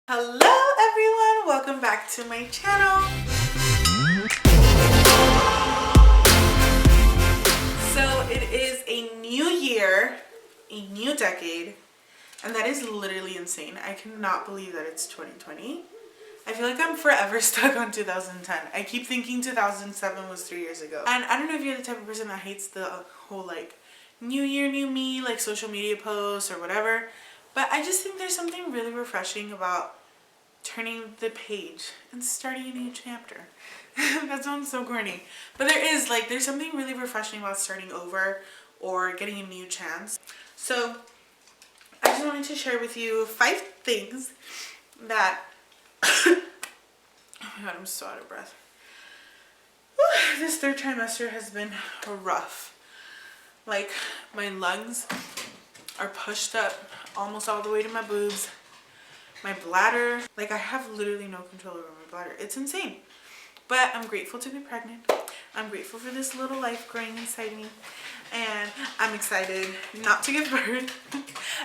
Hello everyone, welcome back to my channel. So it is a new year, a new decade, and that is literally insane. I cannot believe that it's 2020. I feel like I'm forever stuck on 2010. I keep thinking 2007 was 3 years ago. And I don't know if you're the type of person that hates the whole like new year, new me, like social media posts or whatever. But I just think there's something really refreshing about turning the page and starting a new chapter. That sounds so corny. But there's something really refreshing about starting over or getting a new chance. So I just wanted to share with you 5 things that oh my god, I'm so out of breath. This third trimester has been rough. Like, my lungs are pushed up almost all the way to my boobs. My bladder, like I have literally no control over my bladder. It's insane. But I'm grateful to be pregnant. I'm grateful for this little life growing inside me. And I'm excited not to give birth.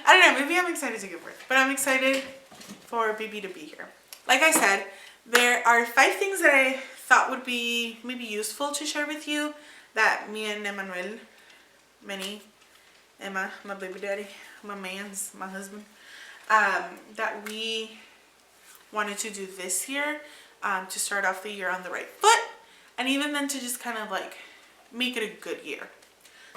I don't know, maybe I'm excited to give birth. But I'm excited for baby to be here. Like I said, there are 5 things that I thought would be maybe useful to share with you that me and Emmanuel, Emma, my baby daddy, my husband, that we wanted to do this year to start off the year on the right foot, and even then to just kind of like make it a good year.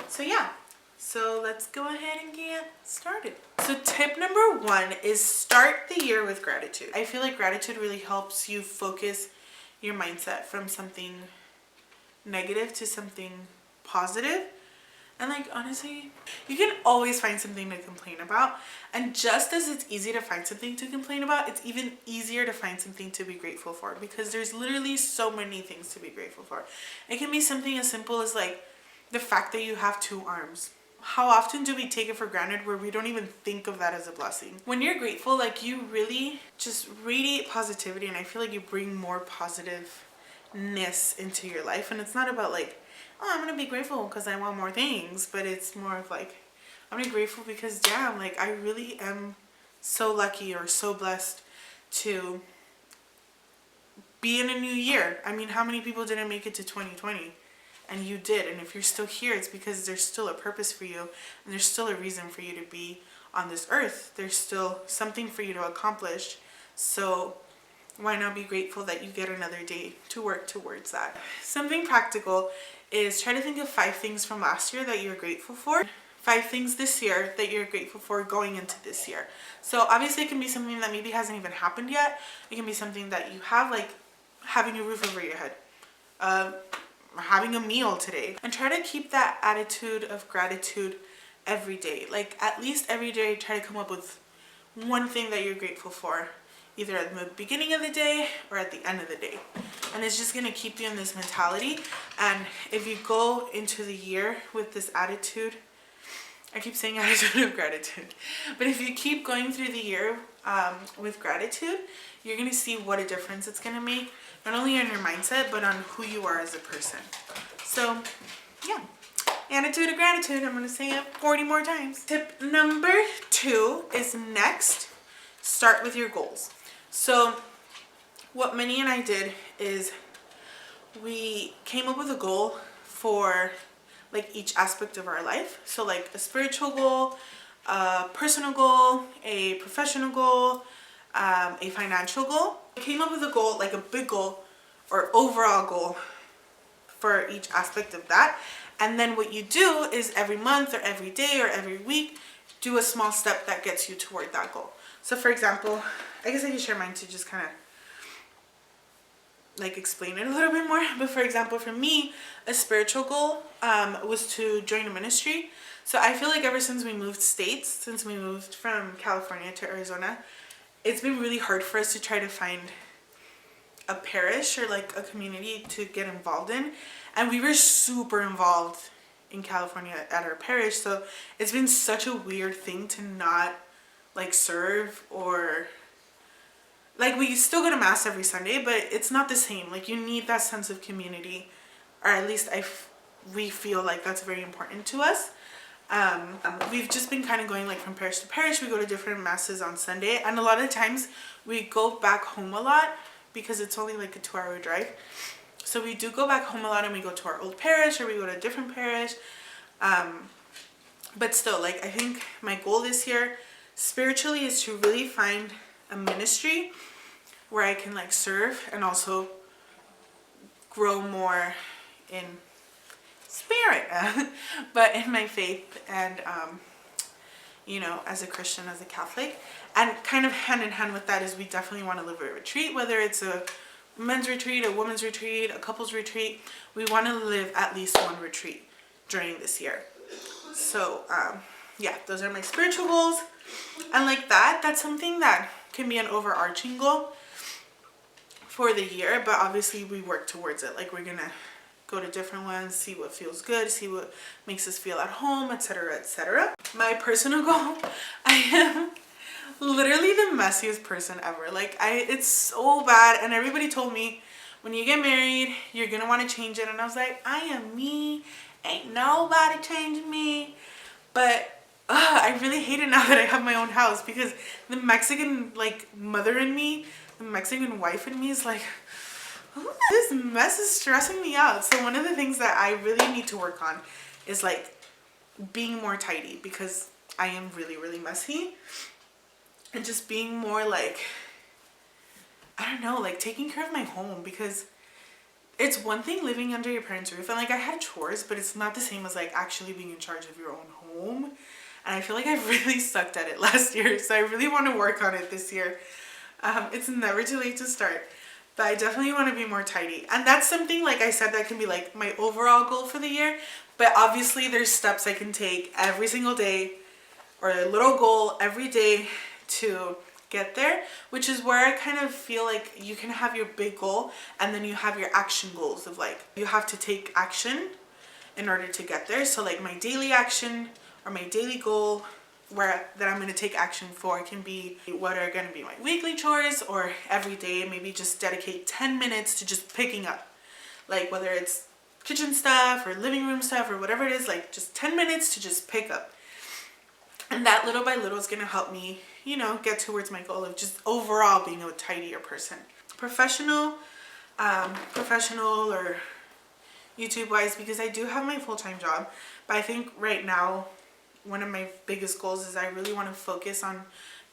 So yeah, so let's go ahead and get started. So tip number 1 is start the year with gratitude. I feel like gratitude really helps you focus your mindset from something negative to something positive. And like, honestly, you can always find something to complain about. And just as it's easy to find something to complain about, it's even easier to find something to be grateful for, because there's literally so many things to be grateful for. It can be something as simple as like the fact that you have 2 arms. How often do we take it for granted where we don't even think of that as a blessing? When you're grateful, like, you really just radiate positivity, and I feel like you bring more positiveness into your life. And it's not about like, oh, I'm gonna be grateful because I want more things, but it's more of like, I'm gonna be grateful because damn, like, I really am so lucky or so blessed to be in a new year. I mean, how many people didn't make it to 2020? And you did. And if you're still here, it's because there's still a purpose for you, and there's still a reason for you to be on this earth. There's still something for you to accomplish. So why not be grateful that you get another day to work towards that? Something practical is try to think of 5 things from last year that you're grateful for. 5 things this year that you're grateful for going into this year. So obviously it can be something that maybe hasn't even happened yet. It can be something that you have, like having a roof over your head, having a meal today. And try to keep that attitude of gratitude every day. Like, at least every day, try to come up with one thing that you're grateful for, either at the beginning of the day or at the end of the day. And it's just going to keep you in this mentality. And if you go into the year with this attitude, I keep saying attitude of gratitude, but if you keep going through the year with gratitude, you're going to see what a difference it's going to make, not only on your mindset, but on who you are as a person. So yeah, attitude of gratitude. I'm going to say it 40 more times. Tip number 2 is next, start with your goals. So what Minnie and I did is we came up with a goal for like each aspect of our life. So like a spiritual goal, a personal goal, a professional goal, a financial goal. We came up with a goal, like a big goal or overall goal for each aspect of that. And then what you do is every month or every day or every week, do a small step that gets you toward that goal. So for example, I guess I can share mine to just kind of like explain it a little bit more. But for example, for me, a spiritual goal was to join a ministry. So I feel like ever since we moved states, since we moved from California to Arizona, it's been really hard for us to try to find a parish or like a community to get involved in. And we were super involved in California at our parish, so it's been such a weird thing to not like serve, or like, we still go to mass every Sunday, but it's not the same. Like, you need that sense of community, or at least we feel like that's very important to us. We've just been kind of going like from parish to parish. We go to different masses on Sunday, and a lot of times we go back home a lot because it's only like a 2-hour drive. So we do go back home a lot, and we go to our old parish or we go to a different parish. But still, like, I think my goal this year spiritually is to really find a ministry where I can like serve and also grow more in spirit, but in my faith, and you know, as a Christian, as a Catholic. And kind of hand in hand with that is we definitely want to live a retreat, whether it's a men's retreat, a women's retreat, a couple's retreat. We want to live at least one retreat during this year. So yeah, those are my spiritual goals. And like that's something that can be an overarching goal for the year, but obviously we work towards it. Like, we're gonna go to different ones, see what feels good, see what makes us feel at home, etc., etc. My personal goal, I am literally the messiest person ever. Like, it's so bad, and everybody told me when you get married you're gonna want to change it, and I was like, I am me, ain't nobody changing me. But I really hate it now that I have my own house, because the Mexican like mother in me, the Mexican wife in me is like, this mess is stressing me out. So one of the things that I really need to work on is like being more tidy, because I am really, really messy. And just being more like, I don't know, like taking care of my home, because it's one thing living under your parents' roof, and like I had chores, but it's not the same as like actually being in charge of your own home. And I feel like I really sucked at it last year, so I really want to work on it this year. It's never too late to start, but I definitely want to be more tidy. And that's something, like I said, that can be like my overall goal for the year. But obviously there's steps I can take every single day, or a little goal every day to get there, which is where I kind of feel like you can have your big goal, and then you have your action goals of like, you have to take action in order to get there. So like my daily action or my daily goal that I'm going to take action for can be what are going to be my weekly chores, or every day maybe just dedicate 10 minutes to just picking up, like whether it's kitchen stuff or living room stuff or whatever it is, like just 10 minutes to just pick up. And that little by little is going to help me, you know, get towards my goal of just overall being a tidier person. Professional or YouTube wise, because I do have my full-time job, but I think right now one of my biggest goals is I really want to focus on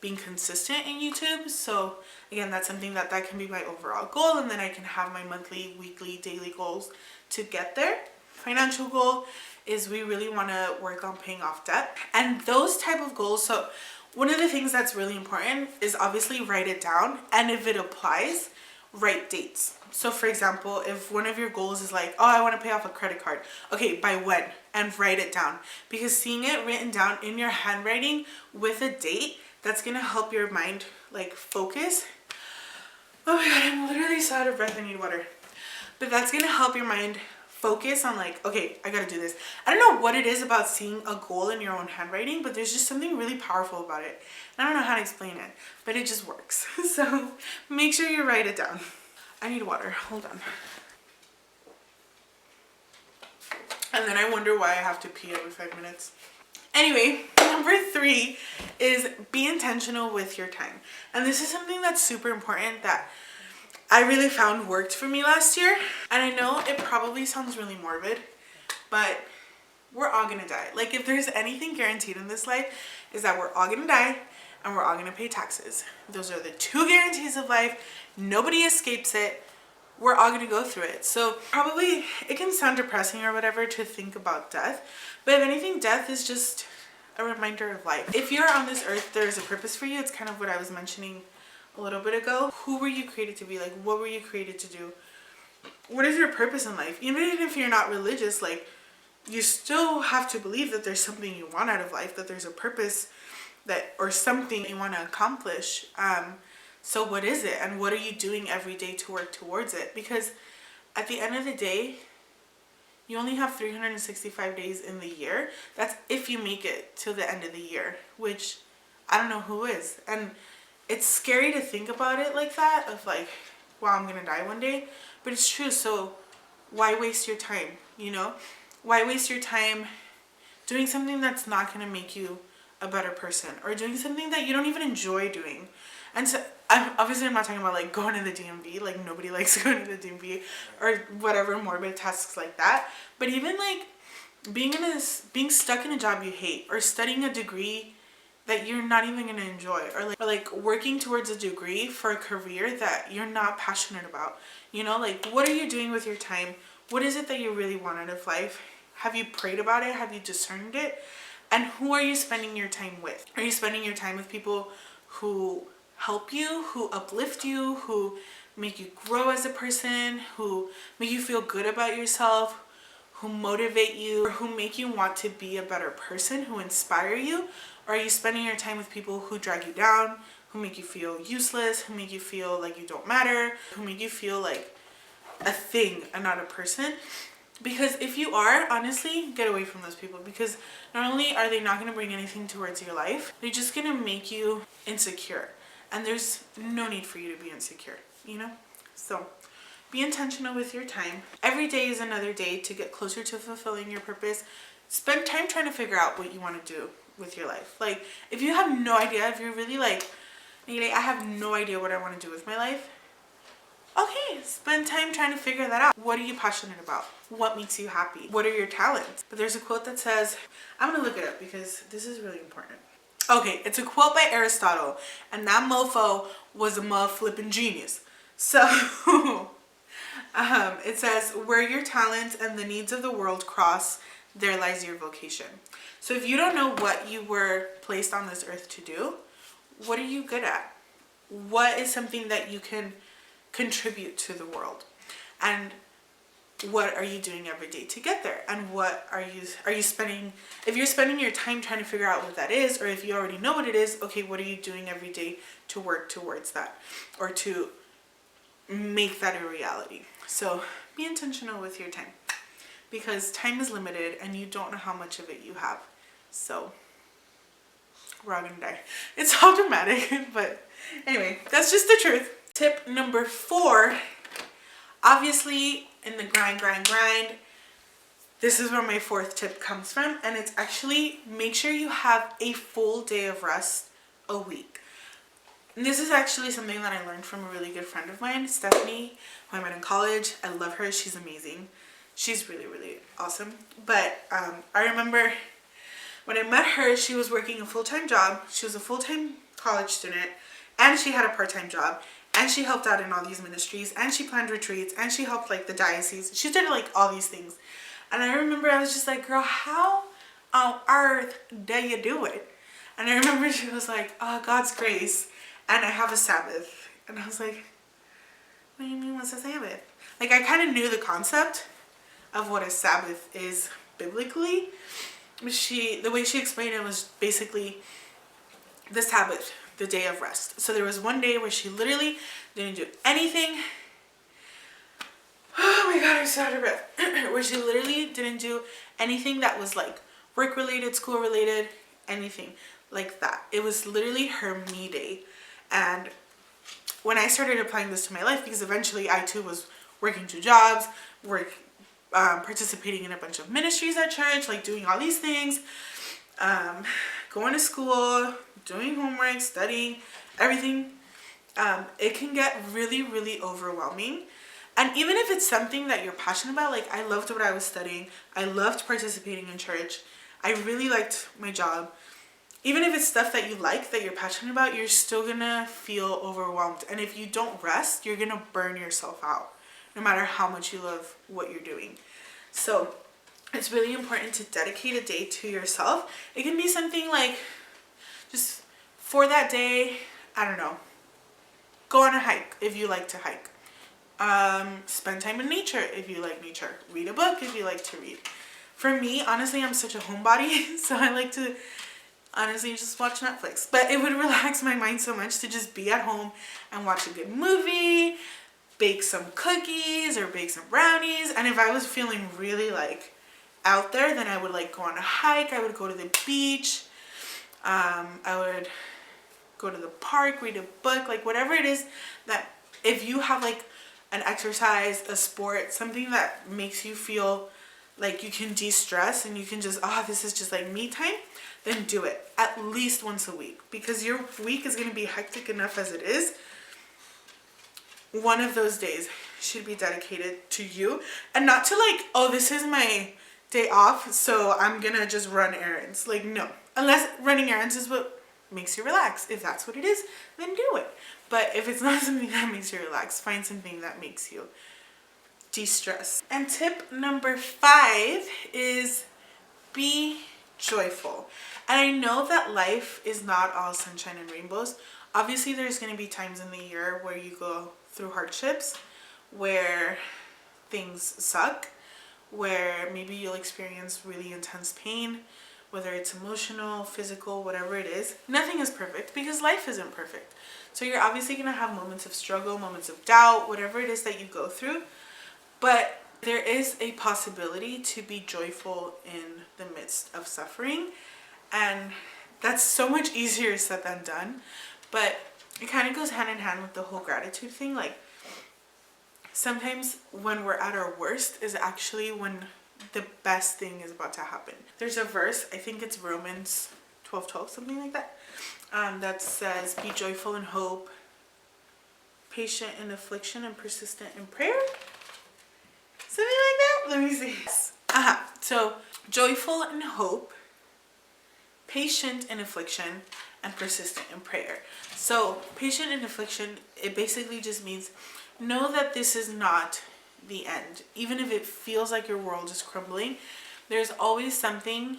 being consistent in YouTube. So again, that's something that can be my overall goal, and then I can have my monthly, weekly, daily goals to get there. Financial goal is we really want to work on paying off debt, and those type of goals. So one of the things that's really important is obviously write it down, and if it applies, write dates. So for example, if one of your goals is like, oh, I want to pay off a credit card, okay, by when? And write it down, because seeing it written down in your handwriting with a date, that's gonna help your mind like focus. Oh my god, I'm literally so out of breath, I need water. But that's gonna help your mind focus on like, okay, I gotta do this. I don't know what it is about seeing a goal in your own handwriting, but there's just something really powerful about it. I don't know how to explain it, but it just works. So make sure you write it down. I need water, hold on. And then I wonder why I have to pee every 5 minutes. Anyway, number 3 is be intentional with your time. And this is something that's super important that I really found worked for me last year. And I know it probably sounds really morbid, but we're all gonna die. Like, if there's anything guaranteed in this life, is that we're all gonna die and we're all gonna pay taxes. Those are the 2 guarantees of life. Nobody escapes it. We're all gonna go through it. So probably it can sound depressing or whatever to think about death, but if anything, death is just a reminder of life. If you're on this earth, there's a purpose for you. It's kind of what I was mentioning a little bit ago. Who were you created to be? Like, what were you created to do? What is your purpose in life? Even if you're not religious, like, you still have to believe that there's something you want out of life, that there's a purpose that, or something you want to accomplish. So what is it, and what are you doing every day to work towards it? Because at the end of the day, you only have 365 days in the year. That's if you make it to the end of the year, which I don't know who is. And it's scary to think about it like that, of like, wow, I'm gonna die one day. But it's true. So why waste your time, you know? Why waste your time doing something that's not going to make you a better person, or doing something that you don't even enjoy doing. And so I'm not talking about like going to the DMV, like nobody likes going to the DMV or whatever morbid tasks like that, but even like being stuck in a job you hate, or studying a degree that you're not even going to enjoy, or like working towards a degree for a career that you're not passionate about. You know, like what are you doing with your time? What is it that you really want out of life? Have you prayed about it? Have you discerned it? And who are you spending your time with? Are you spending your time with people who help you, who uplift you, who make you grow as a person, who make you feel good about yourself, who motivate you, or who make you want to be a better person, who inspire you? Or are you spending your time with people who drag you down, who make you feel useless, who make you feel like you don't matter, who make you feel like a thing and not a person? Because if you are, honestly, get away from those people, because not only are they not going to bring anything towards your life, they're just going to make you insecure. And there's no need for you to be insecure, you know? So be intentional with your time. Every day is another day to get closer to fulfilling your purpose. Spend time trying to figure out what you want to do with your life. Like, if you have no idea, if you're really like, I have no idea what I want to do with my life, okay, spend time trying to figure that out. What are you passionate about? What makes you happy? What are your talents? But there's a quote that says, I'm going to look it up because this is really important. Okay, it's a quote by Aristotle, and that mofo was a flipping genius. So, it says, where your talents and the needs of the world cross, there lies your vocation. So if you don't know what you were placed on this earth to do, what are you good at? What is something that you can contribute to the world? And what are you doing every day to get there? And what are you spending, if you're spending your time trying to figure out what that is, or if you already know what it is, okay, what are you doing every day to work towards that, or to make that a reality? So be intentional with your time, because time is limited and you don't know how much of it you have. So we're all gonna die. It's all dramatic, but anyway, that's just the truth. Tip number 4, obviously in the grind, this is where my 4th tip comes from, and it's actually make sure you have a full day of rest a week. And this is actually something that I learned from a really good friend of mine, Stephanie, who I met in college. I love her. She's amazing. She's really, really awesome. But I remember when I met her, she was working a full-time job. She was a full-time college student, and she had a part-time job, and she helped out in all these ministries, and she planned retreats, and she helped like the diocese. She did like all these things. And I remember I was just like, girl, how on earth do you do it? And I remember she was like, oh, God's grace, and I have a Sabbath. And I was like, what do you mean what's a Sabbath? Like, I kind of knew the concept of what a Sabbath is biblically. The way she explained it was basically the Sabbath, the day of rest. So there was one day where she literally didn't do anything. Oh my God, I'm so out of breath. Where she literally didn't do anything that was like work related, school related, anything like that. It was literally her me day. And when I started applying this to my life, because eventually I too was working 2 jobs, participating in a bunch of ministries at church, like doing all these things, going to school, doing homework, studying, everything, it can get really, really overwhelming. And even if it's something that you're passionate about, like I loved what I was studying, I loved participating in church, I really liked my job. Even if it's stuff that you like, that you're passionate about, you're still gonna feel overwhelmed. And if you don't rest, you're gonna burn yourself out, no matter how much you love what you're doing. So it's really important to dedicate a day to yourself. It can be something like, just for that day, I don't know, go on a hike if you like to hike. Spend time in nature if you like nature. Read a book if you like to read. For me, honestly, I'm such a homebody, so I like to honestly just watch Netflix. But it would relax my mind so much to just be at home and watch a good movie, bake some cookies or bake some brownies. And if I was feeling really like out there, then I would like go on a hike. I would go to the beach. I would go to the park, read a book, like whatever it is that, if you have like an exercise, a sport, something that makes you feel like you can de-stress and you can just, oh, this is just like me time, then do it at least once a week, because your week is going to be hectic enough as it is. One of those days should be dedicated to you, and not to like, oh, this is my day off, so I'm gonna just run errands. Like, no, unless running errands is what makes you relax. If that's what it is, then do it. But if it's not something that makes you relax, find something that makes you de-stress. And tip number 5 is be joyful. And I know that life is not all sunshine and rainbows. Obviously, there's going to be times in the year where you go through hardships, where things suck, where maybe you'll experience really intense pain, whether it's emotional, physical, whatever it is. Nothing is perfect because life isn't perfect. So you're obviously going to have moments of struggle, moments of doubt, whatever it is that you go through. But there is a possibility to be joyful in the midst of suffering. And that's so much easier said than done. But it kind of goes hand in hand with the whole gratitude thing. Like, sometimes when we're at our worst is actually when the best thing is about to happen. There's a verse, I think it's Romans 12:12, something like that, that says, be joyful in hope, patient in affliction, and persistent in prayer. Something like that? Let me see. So, joyful in hope, patient in affliction, and persistent in prayer. So, patient in affliction, it basically just means know that this is not the end. Even if it feels like your world is crumbling, there's always something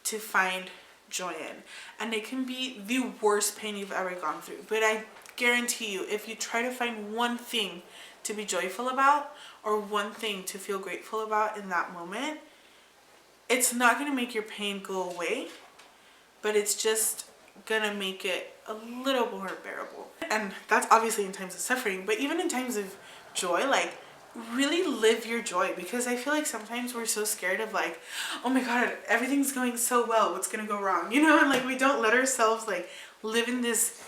to find joy in. And it can be the worst pain you've ever gone through. But I guarantee you, if you try to find one thing to be joyful about, or one thing to feel grateful about in that moment, it's not going to make your pain go away, but it's just gonna make it a little more bearable. And that's obviously in times of suffering, but even in times of joy, like, really live your joy, because I feel like sometimes we're so scared of like, oh my god, everything's going so well, what's gonna go wrong, you know? And like, we don't let ourselves like live in this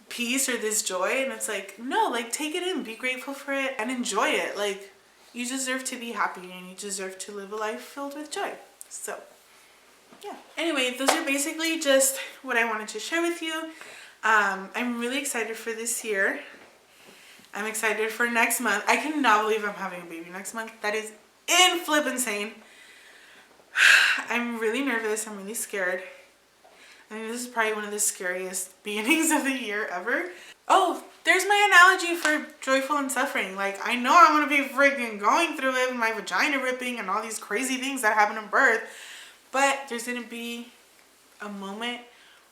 peace or this joy. And it's like, no, like, take it in, be grateful for it, and enjoy it. Like, you deserve to be happy, and you deserve to live a life filled with joy. So yeah. Anyway, those are basically just what I wanted to share with you. I'm really excited for this year. I'm excited for next month. I cannot believe I'm having a baby next month. That is insane. I'm really nervous. I'm really scared. I think this is probably one of the scariest beginnings of the year ever. Oh, there's my analogy for joyful and suffering. Like, I know I'm going to be freaking going through it with my vagina ripping and all these crazy things that happen in birth. But there's going to be a moment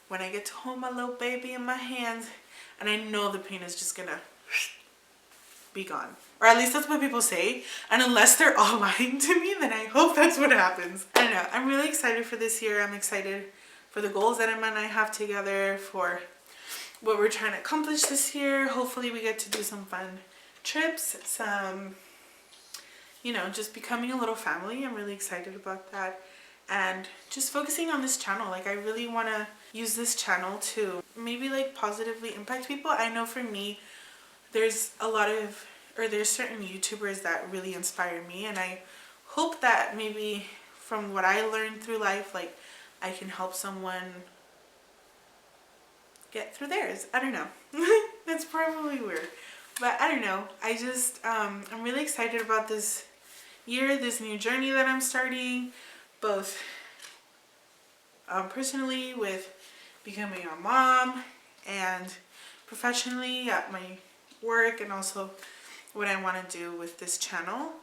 when I get to hold my little baby in my hands, and I know the pain is just going to be gone. Or at least that's what people say. And unless they're all lying to me, then I hope that's what happens. I don't know. I'm really excited for this year. I'm excited for the goals that Emma and I have together, for what we're trying to accomplish this year. Hopefully we get to do some fun trips, some, you know, just becoming a little family. I'm really excited about that. And just focusing on this channel. Like, I really want to use this channel to maybe like positively impact people. I know for me, there's there's certain YouTubers that really inspire me, and I hope that maybe from what I learned through life, like, I can help someone get through theirs. I don't know. That's probably weird, but I don't know. I just I'm really excited about this year, this new journey that I'm starting, both personally with becoming a mom, and professionally at my work, and also what I want to do with this channel.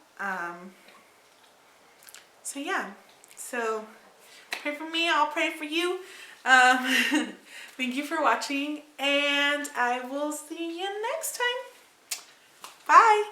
So yeah, so pray for me, I'll pray for you. Thank you for watching, and I will see you next time. Bye.